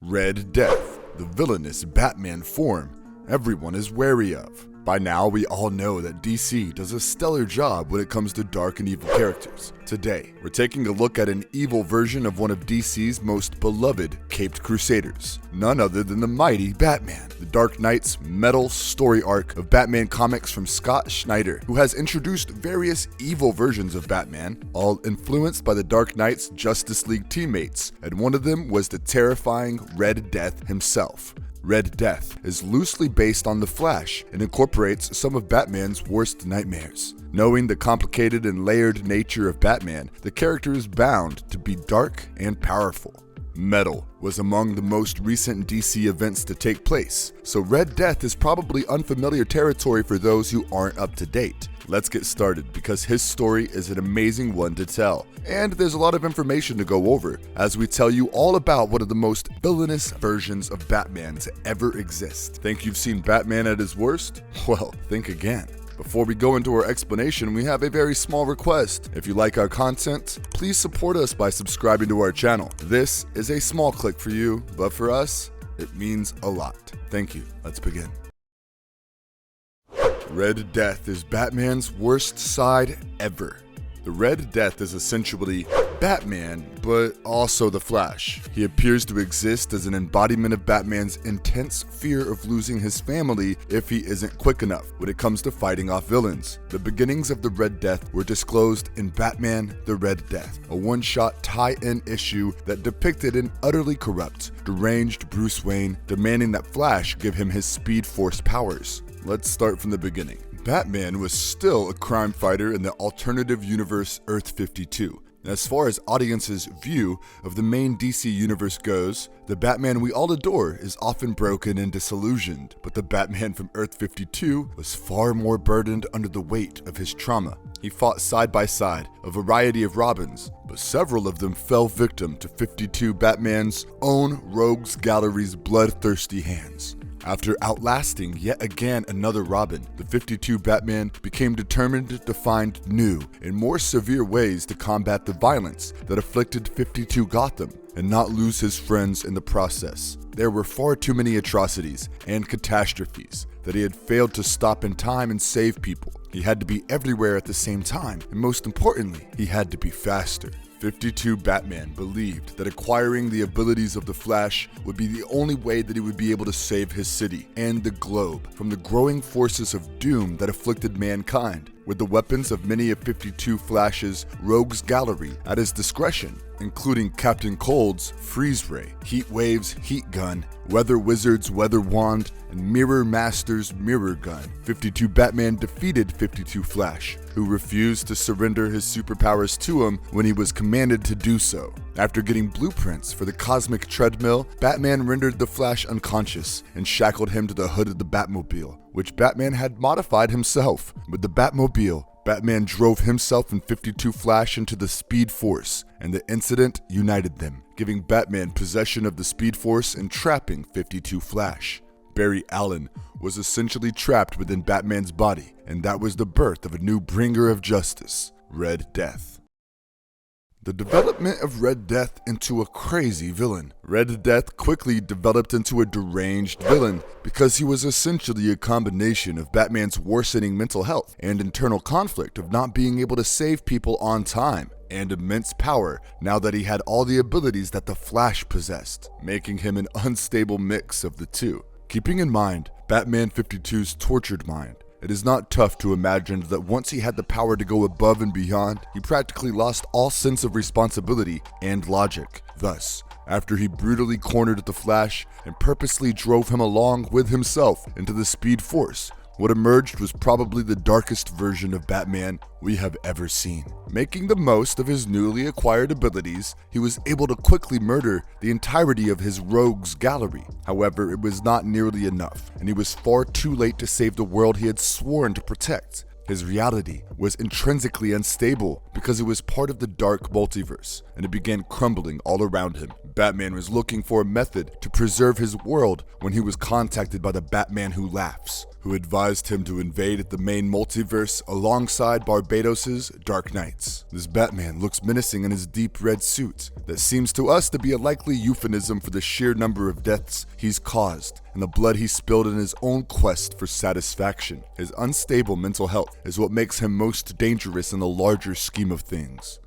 Red Death, the villainous Batman form everyone is wary of. By now, we all know that DC does a stellar job when it comes to dark and evil characters. Today, we're taking a look at an evil version of one of DC's most beloved caped crusaders, none other than the mighty Batman, the Dark Knight's metal story arc of Batman comics from Scott Schneider, who has introduced various evil versions of Batman, all influenced by the Dark Knight's Justice League teammates, and one of them was the terrifying Red Death himself. Red Death is loosely based on The Flash and incorporates some of Batman's worst nightmares. Knowing the complicated and layered nature of Batman, the character is bound to be dark and powerful. Metal was among the most recent DC events to take place, so Red Death is probably unfamiliar territory for those who aren't up to date. Let's get started because his story is an amazing one to tell, and there's a lot of information to go over as we tell you all about one of the most villainous versions of Batman to ever exist. Think you've seen Batman at his worst? Well, think again. Before we go into our explanation, we have a very small request. If you like our content, please support us by subscribing to our channel. This is a small click for you, but for us, it means a lot. Thank you. Let's begin. Red Death is Batman's worst side ever. The Red Death is essentially Batman, but also the Flash. He appears to exist as an embodiment of Batman's intense fear of losing his family if he isn't quick enough when it comes to fighting off villains. The beginnings of the Red Death were disclosed in Batman the Red Death, a one-shot tie-in issue that depicted an utterly corrupt, deranged Bruce Wayne demanding that Flash give him his Speed Force powers. Let's start from the beginning. Batman was still a crime fighter in the alternative universe Earth 52. As far as audiences' view of the main DC universe goes, the Batman we all adore is often broken and disillusioned, but the Batman from Earth 52 was far more burdened under the weight of his trauma. He fought side by side a variety of Robins, but several of them fell victim to 52 Batman's own rogues gallery's bloodthirsty hands. After outlasting yet again another Robin, the 52 Batman became determined to find new and more severe ways to combat the violence that afflicted 52 Gotham and not lose his friends in the process. There were far too many atrocities and catastrophes that he had failed to stop in time and save people. He had to be everywhere at the same time, and most importantly, he had to be faster. 52 Batman believed that acquiring the abilities of the Flash would be the only way that he would be able to save his city and the globe from the growing forces of doom that afflicted mankind. With the weapons of many of 52 Flash's rogues gallery at his discretion, including Captain Cold's Freeze Ray, Heat Wave's Heat Gun, Weather Wizard's Weather Wand, and Mirror Master's Mirror Gun, 52 Batman defeated 52 Flash, who refused to surrender his superpowers to him when he was commanded to do so. After getting blueprints for the cosmic treadmill, Batman rendered the Flash unconscious and shackled him to the hood of the Batmobile, which Batman had modified himself. With the Batmobile, Batman drove himself and 52 Flash into the Speed Force, and the incident united them, giving Batman possession of the Speed Force and trapping 52 Flash. Barry Allen was essentially trapped within Batman's body, and that was the birth of a new bringer of justice, Red Death. The development of Red Death into a crazy villain. Red Death quickly developed into a deranged villain because he was essentially a combination of Batman's worsening mental health and internal conflict of not being able to save people on time, and immense power now that he had all the abilities that the Flash possessed, making him an unstable mix of the two. Keeping in mind Batman 52's tortured mind, it is not tough to imagine that once he had the power to go above and beyond, he practically lost all sense of responsibility and logic. Thus, after he brutally cornered the Flash and purposely drove him along with himself into the Speed Force, what emerged was probably the darkest version of Batman we have ever seen. Making the most of his newly acquired abilities, he was able to quickly murder the entirety of his rogues gallery. However, it was not nearly enough, and he was far too late to save the world he had sworn to protect. His reality was intrinsically unstable because it was part of the dark multiverse, and it began crumbling all around him. Batman was looking for a method to preserve his world when he was contacted by the Batman Who Laughs, who advised him to invade the main multiverse alongside Barbados's Dark Knights. This Batman looks menacing in his deep red suit that seems to us to be a likely euphemism for the sheer number of deaths he's caused and the blood he spilled in his own quest for satisfaction. His unstable mental health is what makes him most dangerous in the larger scheme of things.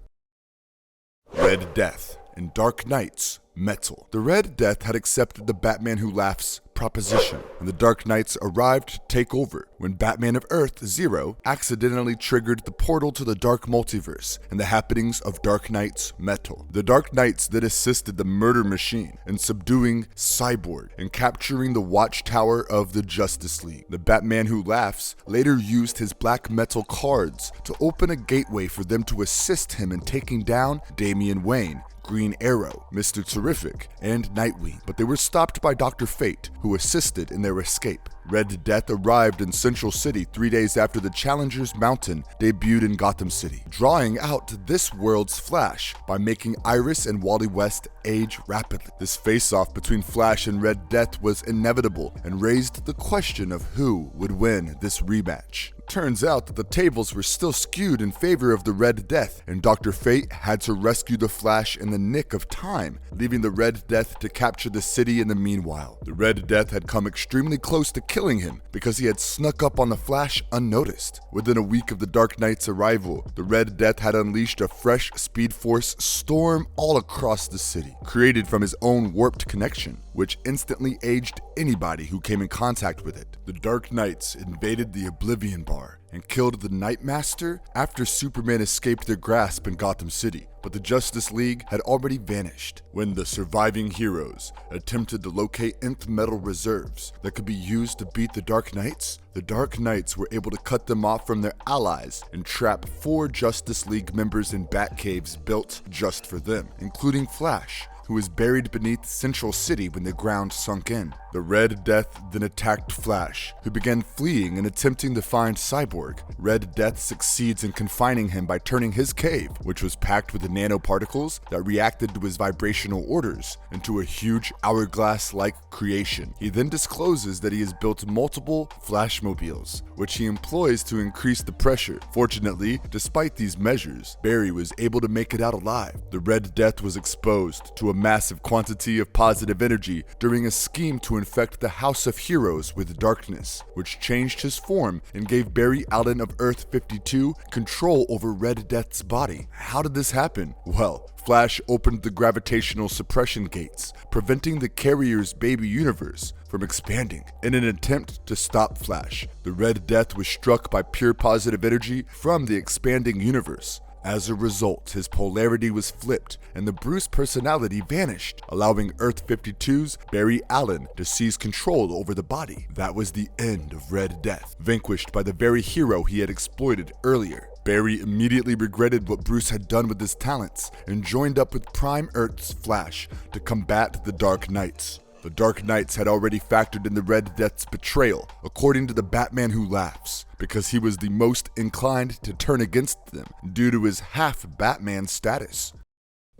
Red Death in Dark Knight's Metal. The Red Death had accepted the Batman Who Laughs proposition, and the Dark Knights arrived to take over when Batman of Earth Zero accidentally triggered the portal to the Dark Multiverse and the happenings of Dark Knight's Metal. The Dark Knights then assisted the Murder Machine in subduing Cyborg and capturing the Watchtower of the Justice League. The Batman Who Laughs later used his black metal cards to open a gateway for them to assist him in taking down Damian Wayne, Green Arrow, Mr. Terrific, and Nightwing, but they were stopped by Dr. Fate, who assisted in their escape. Red Death arrived in Central City 3 days after the Challengers Mountain debuted in Gotham City, drawing out this world's Flash by making Iris and Wally West age rapidly. This face-off between Flash and Red Death was inevitable and raised the question of who would win this rematch. Turns out that the tables were still skewed in favor of the Red Death, and Dr. Fate had to rescue the Flash in the nick of time, leaving the Red Death to capture the city in the meanwhile. The Red Death had come extremely close to killing him because he had snuck up on the Flash unnoticed. Within a week of the Dark Knight's arrival, the Red Death had unleashed a fresh Speed Force storm all across the city, created from his own warped connection, which instantly aged anybody who came in contact with it. The Dark Knights invaded the Oblivion Bar and killed the Nightmaster after Superman escaped their grasp in Gotham City, but the Justice League had already vanished. When the surviving heroes attempted to locate nth metal reserves that could be used to beat the Dark Knights were able to cut them off from their allies and trap 4 Justice League members in Batcaves built just for them, including Flash, who was buried beneath Central City when the ground sunk in. The Red Death then attacked Flash, who began fleeing and attempting to find Cyborg. Red Death succeeds in confining him by turning his cave, which was packed with the nanoparticles that reacted to his vibrational orders, into a huge hourglass-like creation. He then discloses that he has built multiple Flashmobiles, which he employs to increase the pressure. Fortunately, despite these measures, Barry was able to make it out alive. The Red Death was exposed to a massive quantity of positive energy during a scheme to infect the House of Heroes with darkness, which changed his form and gave Barry Allen of Earth 52 control over Red Death's body. How did this happen? Well, Flash opened the gravitational suppression gates, preventing the Carrier's baby universe from expanding. In an attempt to stop Flash, the Red Death was struck by pure positive energy from the expanding universe. As a result, his polarity was flipped and the Bruce personality vanished, allowing Earth 52's Barry Allen to seize control over the body. That was the end of Red Death, vanquished by the very hero he had exploited earlier. Barry immediately regretted what Bruce had done with his talents and joined up with Prime Earth's Flash to combat the Dark Knights. The Dark Knights had already factored in the Red Death's betrayal, according to the Batman Who Laughs, because he was the most inclined to turn against them due to his half-Batman status.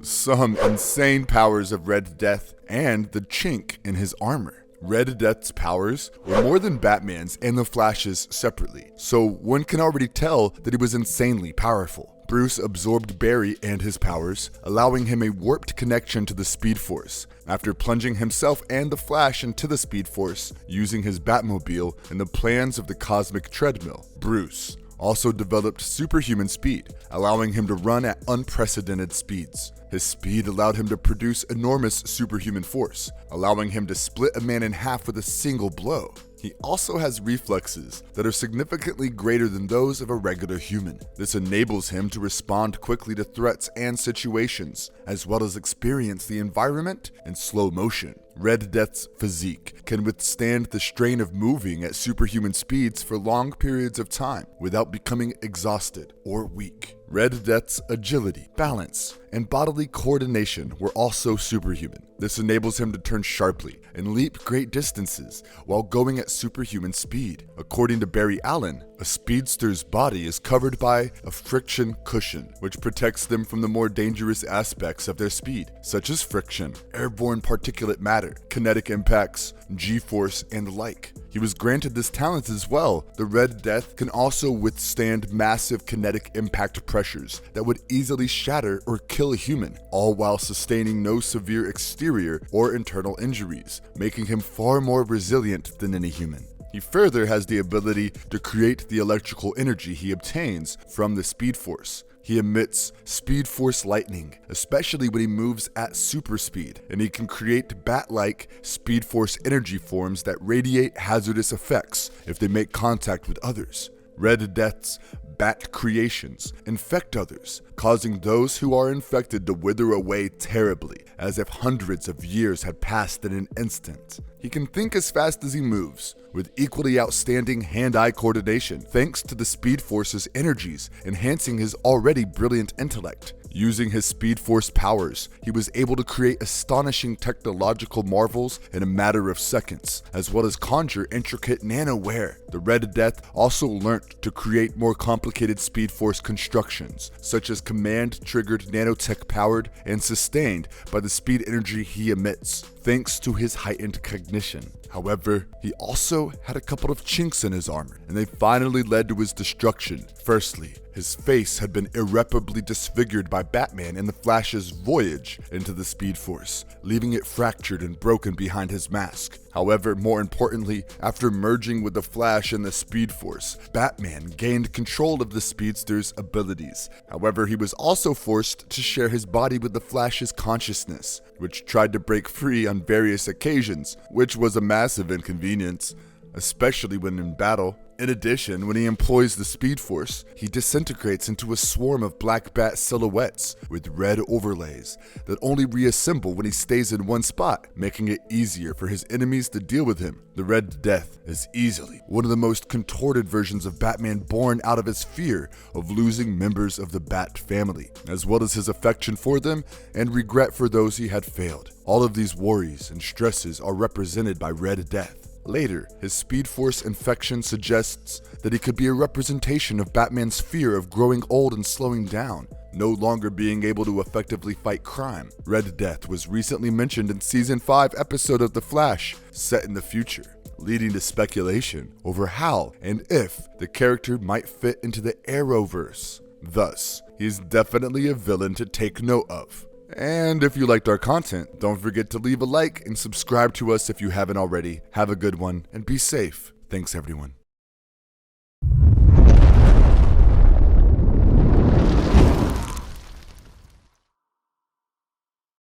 Some insane powers of Red Death and the chink in his armor. Red Death's powers were more than Batman's and the Flash's separately, so one can already tell that he was insanely powerful. Bruce absorbed Barry and his powers, allowing him a warped connection to the Speed Force, after plunging himself and the Flash into the Speed Force using his Batmobile and the plans of the Cosmic Treadmill. Bruce also developed superhuman speed, allowing him to run at unprecedented speeds. His speed allowed him to produce enormous superhuman force, allowing him to split a man in half with a single blow. He also has reflexes that are significantly greater than those of a regular human. This enables him to respond quickly to threats and situations, as well as experience the environment in slow motion. Red Death's physique can withstand the strain of moving at superhuman speeds for long periods of time without becoming exhausted or weak. Red Death's agility, balance, and bodily coordination were also superhuman. This enables him to turn sharply and leap great distances while going at superhuman speed. According to Barry Allen, a speedster's body is covered by a friction cushion, which protects them from the more dangerous aspects of their speed, such as friction, airborne particulate matter, kinetic impacts, G-force, and the like. He was granted this talent as well. The Red Death can also withstand massive kinetic impact pressures that would easily shatter or kill a human, all while sustaining no severe exterior or internal injuries, making him far more resilient than any human. He further has the ability to create the electrical energy he obtains from the Speed Force. He emits Speed Force lightning, especially when he moves at super speed, and he can create bat-like Speed Force energy forms that radiate hazardous effects if they make contact with others. Red Death's bat creations infect others, causing those who are infected to wither away terribly, as if hundreds of years had passed in an instant. He can think as fast as he moves, with equally outstanding hand-eye coordination, thanks to the Speed Force's energies, enhancing his already brilliant intellect. Using his Speed Force powers, he was able to create astonishing technological marvels in a matter of seconds, as well as conjure intricate nanoware. The Red Death also learnt to create more complicated Speed Force constructions, such as command-triggered nanotech powered and sustained by the speed energy he emits, thanks to his heightened cognition. However, he also had a couple of chinks in his armor, and they finally led to his destruction. Firstly, his face had been irreparably disfigured by Batman in the Flash's voyage into the Speed Force, leaving it fractured and broken behind his mask. However, more importantly, after merging with the Flash and the Speed Force, Batman gained control of the Speedster's abilities. However, he was also forced to share his body with the Flash's consciousness, which tried to break free on various occasions, which was a massive inconvenience, especially when in battle. In addition, when he employs the Speed Force, he disintegrates into a swarm of black bat silhouettes with red overlays that only reassemble when he stays in one spot, making it easier for his enemies to deal with him. The Red Death is easily one of the most contorted versions of Batman, born out of his fear of losing members of the Bat family, as well as his affection for them and regret for those he had failed. All of these worries and stresses are represented by Red Death. Later, his Speed Force infection suggests that he could be a representation of Batman's fear of growing old and slowing down, no longer being able to effectively fight crime. Red Death was recently mentioned in Season 5 episode of The Flash, set in the future, leading to speculation over how and if the character might fit into the Arrowverse. Thus, he's definitely a villain to take note of. And if you liked our content, don't forget to leave a like and subscribe to us if you haven't already. Have a good one and be safe. Thanks everyone.